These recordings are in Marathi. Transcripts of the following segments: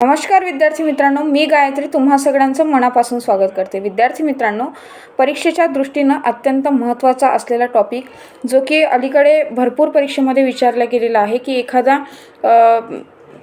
नमस्कार विद्यार्थी मित्रांनो, मी गायत्री तुम्हा सगळ्यांचं मनापासून स्वागत करते। विद्यार्थी मित्रांनो, परीक्षेच्या दृष्टीनं अत्यंत महत्त्वाचा असलेला टॉपिक जो की अलीकडे भरपूर परीक्षेमध्ये विचारला गेलेला आहे की एखादा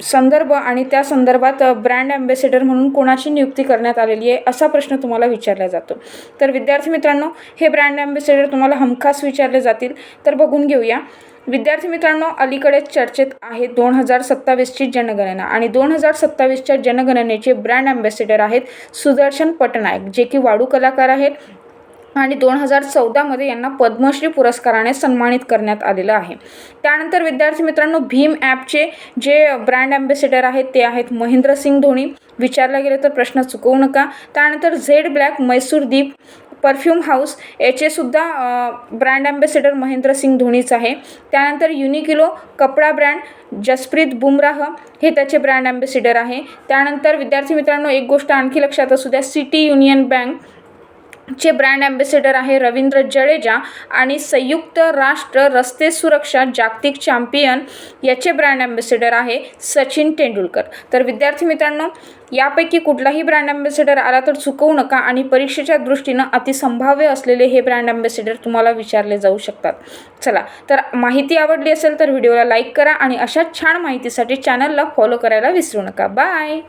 संदर्भ आणि त्या संदर्भात ब्रँड ॲम्बॅसेडर म्हणून कोणाची नियुक्ती करण्यात आलेली आहे असा प्रश्न तुम्हाला विचारला जातो। तर विद्यार्थी मित्रांनो, हे ब्रँड ॲम्बॅसेडर तुम्हाला हमखास विचारले जातील, तर बघून घेऊया। विद्यार्थी मित्रांनो, अलीकडेच चर्चेत आहे 2027ची जनगणना आणि 2027च्या जनगणनेचे ब्रँड ॲम्बॅसेडर आहेत सुदर्शन पटनायक, जे की वाडू कलाकार आहेत आणि 2014मध्ये यांना पद्मश्री पुरस्काराने सन्मानित करण्यात आलेलं आहे। त्यानंतर विद्यार्थी मित्रांनो, भीम ॲपचे जे ब्रँड ॲम्बॅसेडर आहेत ते आहेत महेंद्रसिंग धोनी। विचारला गेले तर प्रश्न चुकवू नका। त्यानंतर झेड ब्लॅक मैसूर दीप परफ्यूम हाऊस याचे सुद्धा ब्रँड ॲम्बॅसेडर महेंद्रसिंग धोनीच आहे। त्यानंतर युनिक्लो कपडा ब्रँड जसप्रीत बुमराह हे त्याचे ब्रँड ॲम्बॅसेडर आहे। त्यानंतर विद्यार्थी मित्रांनो, एक गोष्ट आणखी लक्षात असू द्या, सिटी युनियन बँक चे ब्रँड ॲम्बॅसेडर आहे रवींद्र जडेजा आणि संयुक्त राष्ट्र रस्ते सुरक्षा जागतिक चॅम्पियन याचे ब्रँड ॲम्बॅसेडर आहे सचिन तेंडुलकर। तर विद्यार्थी मित्रांनो, यापैकी कुठलाही ब्रँड ॲम्बॅसेडर आला तर चुकवू नका आणि परीक्षेच्या दृष्टीनं अतिसंभाव्य असलेले हे ब्रँड ॲम्बॅसेडर तुम्हाला विचारले जाऊ शकतात। चला, तर माहिती आवडली असेल तर व्हिडिओला लाईक करा आणि अशाच छान माहितीसाठी चॅनलला फॉलो करायला विसरू नका। बाय।